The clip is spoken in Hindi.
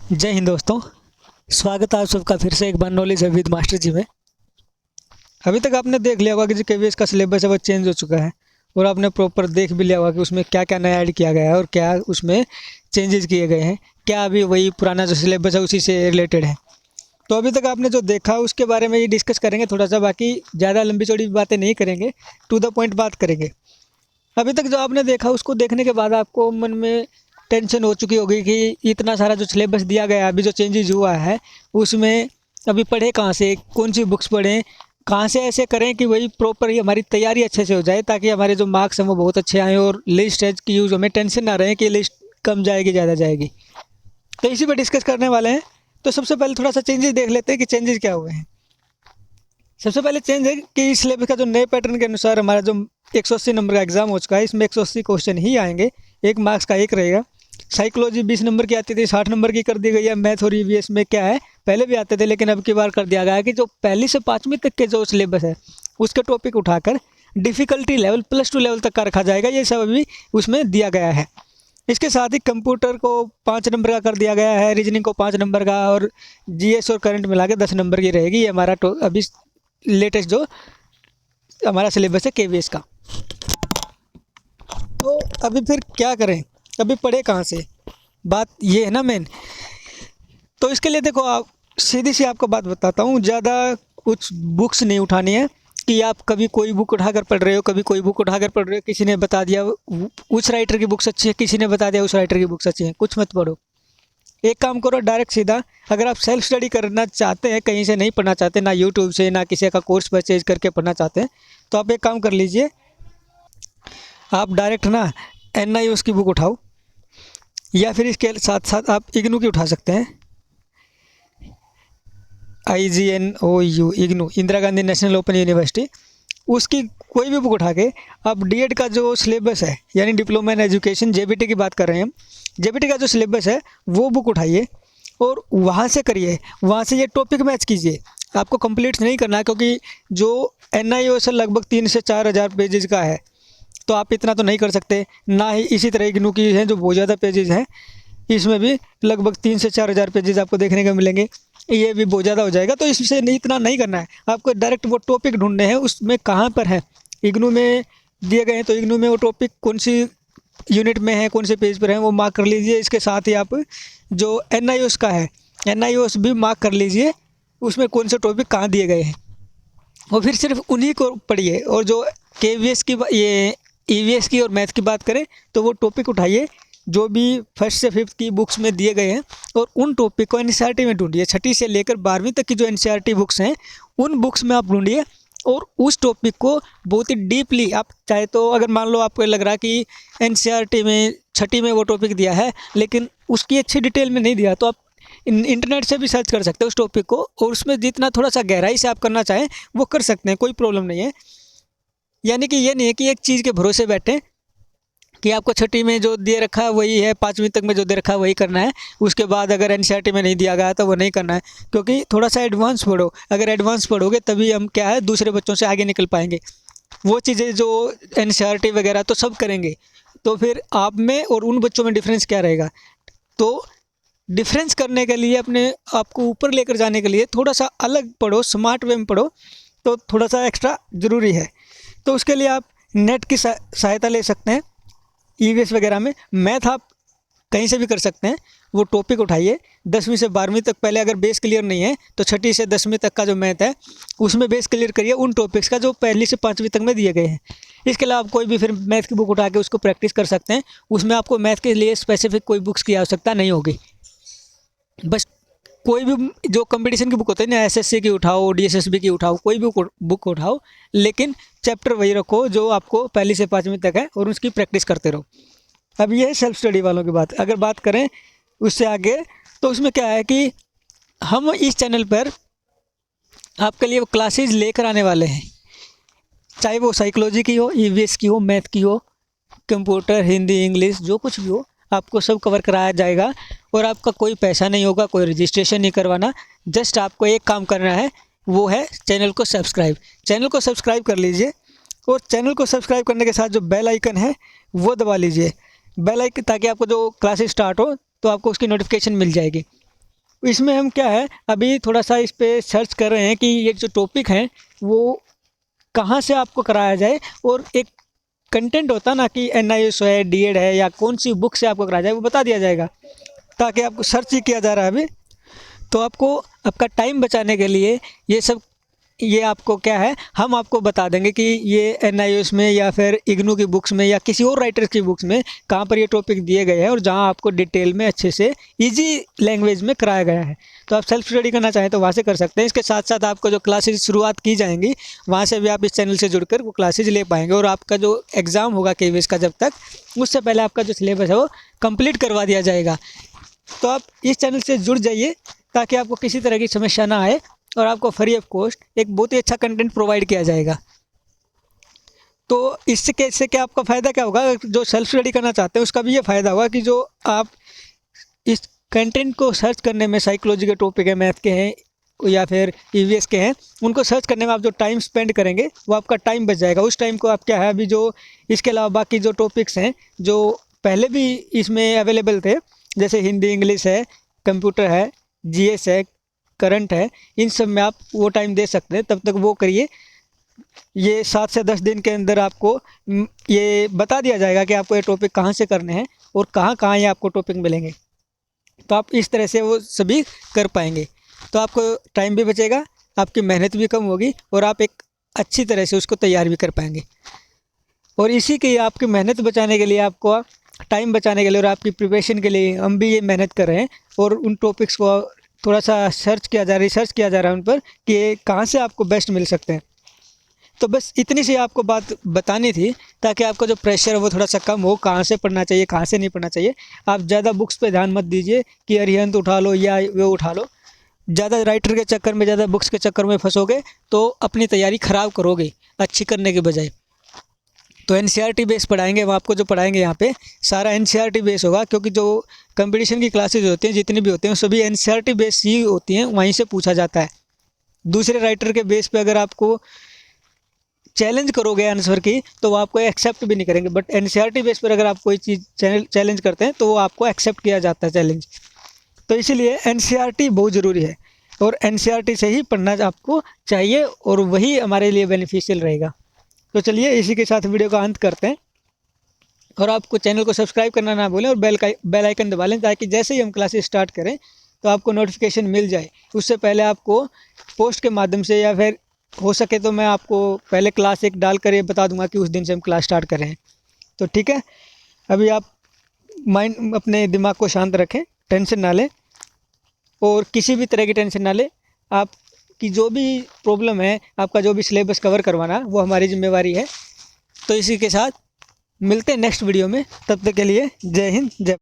जय हिंद दोस्तों। स्वागत है आप सबका फिर से एक बार नॉलेज है विद मास्टर जी में। अभी तक आपने देख लिया होगा कि जो केवीएस का सिलेबस है वो चेंज हो चुका है, और आपने प्रॉपर देख भी लिया होगा कि उसमें क्या क्या नया ऐड किया गया है और क्या उसमें चेंजेस किए गए हैं, क्या अभी वही पुराना जो सिलेबस है उसी से रिलेटेड है। तो अभी तक आपने जो देखा उसके बारे में ये डिस्कस करेंगे थोड़ा सा, बाकी ज़्यादा लंबी चौड़ी बातें नहीं करेंगे, टू द पॉइंट बात करेंगे। अभी तक जो आपने देखा उसको देखने के बाद आपको मन में टेंशन हो चुकी होगी कि इतना सारा जो सिलेबस दिया गया है, अभी जो चेंजेस हुआ है उसमें अभी पढ़े कहाँ से, कौन सी बुक्स पढ़ें, कहाँ से ऐसे करें कि वही प्रॉपर ही हमारी तैयारी अच्छे से हो जाए, ताकि हमारे जो मार्क्स हैं वो बहुत अच्छे आएँ और लिस्ट एज की यूज़ हमें टेंशन ना रहे कि लिस्ट कम जाएगी ज़्यादा जाएगी। तो इसी पर डिस्कस करने वाले हैं। तो सबसे पहले थोड़ा सा चेंजेस देख लेते हैं कि चेंजेस क्या हुए हैं। सबसे पहले चेंज है कि इस सिलेबस का जो नए पैटर्न के अनुसार हमारा जो 180 नंबर का एग्जाम हो चुका है, इसमें 180 क्वेश्चन ही आएंगे, 1 मार्क्स का 1 रहेगा। साइकोलॉजी 20 नंबर की आती थी, 60 नंबर की कर दी गई है। मैथ और ईवीएस में क्या है, पहले भी आते थे लेकिन अब की बार कर दिया गया है कि जो पहली से 5वीं तक के जो सिलेबस है उसके टॉपिक उठाकर डिफ़िकल्टी लेवल +2 लेवल तक का रखा जाएगा। ये सब अभी उसमें दिया गया है। इसके साथ ही कंप्यूटर को 5 नंबर का कर दिया गया है, रीजनिंग को 5 नंबर का, और जीएस और करंट मिला के 10 नंबर की रहेगी। ये हमारा अभी लेटेस्ट जो हमारा सिलेबस है केवीएस का। तो अभी फिर क्या करें, अभी पढ़े कहाँ से, बात ये है ना मेन। तो इसके लिए देखो, आप सीधी सी आपको बात बताता हूँ, ज़्यादा कुछ बुक्स नहीं उठानी है कि आप कभी कोई बुक उठाकर पढ़ रहे हो, कभी कोई बुक उठाकर पढ़ रहे हो, किसी ने बता दिया उस राइटर की बुक्स अच्छी है, किसी ने बता दिया उस राइटर की बुक्स अच्छी है, कुछ मत पढ़ो। एक काम करो, डायरेक्ट सीधा, अगर आप सेल्फ स्टडी करना चाहते हैं, कहीं से नहीं पढ़ना चाहते, ना यूट्यूब से ना किसी का कोर्स परचेज करके पढ़ना चाहते हैं, तो आप एक काम कर लीजिए, आप डायरेक्ट ना एनआईओएस की बुक उठाओ, या फिर इसके साथ साथ आप इग्नू की उठा सकते हैं। IGNOU IGNOU, Indira Gandhi national open university, उसकी कोई भी बुक उठा के आप डीएड का जो सिलेबस है, यानी डिप्लोमा इन एजुकेशन, जेबीटी की बात कर रहे हैं हम, जेबीटी का जो सिलेबस है वो बुक उठाइए और वहाँ से करिए, वहाँ से ये टॉपिक मैच कीजिए। आपको कंप्लीट नहीं करना है, क्योंकि जो NIOS लगभग 3 से 4 हज़ार पेजेज का है, तो आप इतना तो नहीं कर सकते। ना ही इसी तरह इग्नू की है जो बहुत ज़्यादा पेजेज हैं, इसमें भी लगभग 3 से 4 हज़ार पेजेज आपको देखने को मिलेंगे, ये भी बहुत ज़्यादा हो जाएगा। तो इससे नहीं, इतना नहीं करना है, आपको डायरेक्ट वो टॉपिक ढूंढने हैं उसमें कहाँ पर है, इग्नू में दिए गए हैं तो इग्नू में वो टॉपिक कौन सी यूनिट में है, कौन से पेज पर है, वो मार्क कर लीजिए। इसके साथ ही आप जो NIOS का है, NIOS भी मार्क कर लीजिए, उसमें कौन से टॉपिक कहाँ दिए गए हैं, और फिर सिर्फ उन्हीं को पढ़िए। और जो केवीएस की ये ईवीएस की और मैथ की बात करें तो वो टॉपिक उठाइए जो भी 1st से 5th की बुक्स में दिए गए हैं, और उन टॉपिक को एनसीईआरटी में ढूंढिए। 6ठी से लेकर 12वीं तक की जो एनसीईआरटी बुक्स हैं उन बुक्स में आप ढूंढिए, और उस टॉपिक को बहुत ही डीपली आप चाहे तो, अगर मान लो आपको लग रहा है कि एनसीईआरटी में 6ठी में वो टॉपिक दिया है लेकिन उसकी अच्छी डिटेल में नहीं दिया, तो आप इंटरनेट से भी सर्च कर सकते हैं उस टॉपिक को, और उसमें जितना थोड़ा सा गहराई से आप करना चाहें वो कर सकते हैं, कोई प्रॉब्लम नहीं है। यानी कि ये नहीं है कि एक चीज़ के भरोसे बैठे कि आपको 6ठी में जो दे रखा है वही है, 5वीं तक में जो दे रखा है वही करना है, उसके बाद अगर एनसीईआरटी में नहीं दिया गया तो वो नहीं करना है। क्योंकि थोड़ा सा एडवांस पढ़ो, अगर एडवांस पढ़ोगे तभी हम क्या है दूसरे बच्चों से आगे निकल पाएंगे। वो चीज़ें जो एनसीईआरटी वगैरह तो सब करेंगे, तो फिर आप में और उन बच्चों में डिफरेंस क्या रहेगा। तो डिफरेंस करने के लिए, अपने आपको ऊपर लेकर जाने के लिए थोड़ा सा अलग पढ़ो, स्मार्ट वे में पढ़ो, तो थोड़ा सा एक्स्ट्रा ज़रूरी है। तो उसके लिए आप नेट की सहायता ले सकते हैं। ईवीएस वगैरह में मैथ आप कहीं से भी कर सकते हैं। वो टॉपिक उठाइए 10वीं से 12वीं तक, पहले अगर बेस क्लियर नहीं है तो 6ठी से 10वीं तक का जो मैथ है उसमें बेस क्लियर करिए उन टॉपिक्स का जो 1ली से 5वीं तक में दिए गए हैं। इसके अलावा आप कोई भी फिर मैथ की बुक उठा के उसको प्रैक्टिस कर सकते हैं। उसमें आपको मैथ के लिए स्पेसिफिक कोई बुक्स की आवश्यकता नहीं होगी। बस कोई भी जो कंपटीशन की बुक होती है ना, एसएससी की उठाओ, डीएसएसबी की उठाओ, कोई भी बुक उठाओ, लेकिन चैप्टर वही रखो जो आपको 1ली से 5वीं तक है, और उसकी प्रैक्टिस करते रहो। अब ये है सेल्फ स्टडी वालों की बात। अगर बात करें उससे आगे, तो उसमें क्या है कि हम इस चैनल पर आपके लिए वो क्लासेज लेकर आने वाले हैं, चाहे वो साइकोलॉजी की हो, ईवीएस की हो, मैथ की हो, कंप्यूटर, हिंदी, इंग्लिश, जो कुछ भी हो, आपको सब कवर कराया जाएगा। और आपका कोई पैसा नहीं होगा, कोई रजिस्ट्रेशन नहीं करवाना, जस्ट आपको एक काम करना है, वो है चैनल को सब्सक्राइब। चैनल को सब्सक्राइब कर लीजिए, और चैनल को सब्सक्राइब करने के साथ जो बेल आइकन है वो दबा लीजिए, बेल आइकन, ताकि आपको जो क्लासेस स्टार्ट हो तो आपको उसकी नोटिफिकेशन मिल जाएगी। इसमें हम क्या है अभी थोड़ा सा इस पे सर्च कर रहे हैं कि ये जो टॉपिक हैं वो कहाँ से आपको कराया जाए, और एक कंटेंट होता ना कि NIOS है, DED है, या कौन सी बुक से आपको कराया जाए वो बता दिया जाएगा, ताकि आपको सर्च ही किया जा रहा है अभी। तो आपको आपका टाइम बचाने के लिए ये आपको क्या है, हम आपको बता देंगे कि ये NIOS में या फिर इग्नू की बुक्स में या किसी और राइटर्स की बुक्स में कहाँ पर ये टॉपिक दिए गए हैं, और जहाँ आपको डिटेल में अच्छे से इजी लैंग्वेज में कराया गया है। तो आप सेल्फ स्टडी करना चाहें तो वहाँ से कर सकते हैं। इसके साथ साथ आपको जो क्लासेज शुरुआत की जाएंगी वहाँ से भी आप इस चैनल से जुड़कर वो क्लासेज ले पाएंगे, और आपका जो एग्ज़ाम होगा KVS का जब तक, उससे पहले आपका जो सिलेबस है वो कंप्लीट करवा दिया जाएगा। तो आप इस चैनल से जुड़ जाइए ताकि आपको किसी तरह की समस्या ना आए, और आपको फ्री ऑफ कॉस्ट एक बहुत ही अच्छा कंटेंट प्रोवाइड किया जाएगा। तो इससे क्या आपका फ़ायदा क्या होगा, जो सेल्फ स्टडी करना चाहते हैं उसका भी ये फ़ायदा होगा कि जो आप इस कंटेंट को सर्च करने में, साइकोलॉजी के टॉपिक है, मैथ के हैं या फिर EVS के हैं, उनको सर्च करने में आप जो टाइम स्पेंड करेंगे वो आपका टाइम बच जाएगा। उस टाइम को आप क्या है अभी जो इसके अलावा बाकी जो टॉपिक्स हैं जो पहले भी इसमें अवेलेबल थे, जैसे हिंदी, इंग्लिश है, कंप्यूटर है, GS है, करंट है, इन सब में आप वो टाइम दे सकते हैं। तब तक वो करिए। ये 7 से 10 दिन के अंदर आपको ये बता दिया जाएगा कि आपको ये टॉपिक कहाँ से करने हैं और कहाँ कहाँ ये आपको टॉपिक मिलेंगे। तो आप इस तरह से वो सभी कर पाएंगे। तो आपको टाइम भी बचेगा, आपकी मेहनत भी कम होगी, और आप एक अच्छी तरह से उसको तैयार भी कर पाएंगे। और इसी के आपकी मेहनत बचाने के लिए, आपको टाइम बचाने के लिए और आपकी प्रिपरेशन के लिए हम भी ये मेहनत कर रहे हैं, और उन टॉपिक्स को थोड़ा सा रिसर्च किया जा रहा है उन पर कि कहाँ से आपको बेस्ट मिल सकते हैं। तो बस इतनी सी आपको बात बतानी थी, ताकि आपका जो प्रेशर है वो थोड़ा सा कम हो, कहाँ से पढ़ना चाहिए, कहाँ से नहीं पढ़ना चाहिए। आप ज़्यादा बुक्स पे ध्यान मत दीजिए कि अरिहंत उठा लो या वो उठा लो। ज़्यादा राइटर के चक्कर में, ज़्यादा बुक्स के चक्कर में फंसोगे तो अपनी तैयारी ख़राब करोगे अच्छी करने के बजाय। तो NCERT बेस पढ़ाएंगे, वो आपको जो पढ़ाएंगे यहाँ पे सारा NCERT बेस होगा, क्योंकि जो कंपटीशन की क्लासेज होती हैं जितनी भी होती हैं सभी NCERT बेस ही होती हैं, वहीं से पूछा जाता है। दूसरे राइटर के बेस पे अगर आपको चैलेंज करोगे आंसर की तो वो आपको एक्सेप्ट भी नहीं करेंगे, बट NCERT बेस पर अगर आप कोई चीज़ चैलेंज करते हैं तो वो आपको एक्सेप्ट किया जाता है चैलेंज। तो इसीलिए NCERT बहुत ज़रूरी है, और NCERT से ही पढ़ना आपको चाहिए, और वही हमारे लिए बेनिफिशियल रहेगा। तो चलिए इसी के साथ वीडियो का अंत करते हैं, और आपको चैनल को सब्सक्राइब करना ना भूलें, और बेल आइकन दबा लें, ताकि जैसे ही हम क्लासेस स्टार्ट करें तो आपको नोटिफिकेशन मिल जाए। उससे पहले आपको पोस्ट के माध्यम से, या फिर हो सके तो मैं आपको पहले क्लास 1 डाल कर ये बता दूंगा कि उस दिन से हम क्लास स्टार्ट कर रहे हैं। तो ठीक है, अभी आप अपने दिमाग को शांत रखें, टेंशन ना लें, और किसी भी तरह की टेंशन ना लें। आपकी जो भी प्रॉब्लम है, आपका जो भी सिलेबस कवर करवाना, वो हमारी जिम्मेवारी है। तो इसी के साथ मिलते हैं नेक्स्ट वीडियो में, तब तक के लिए जय हिंद, जय।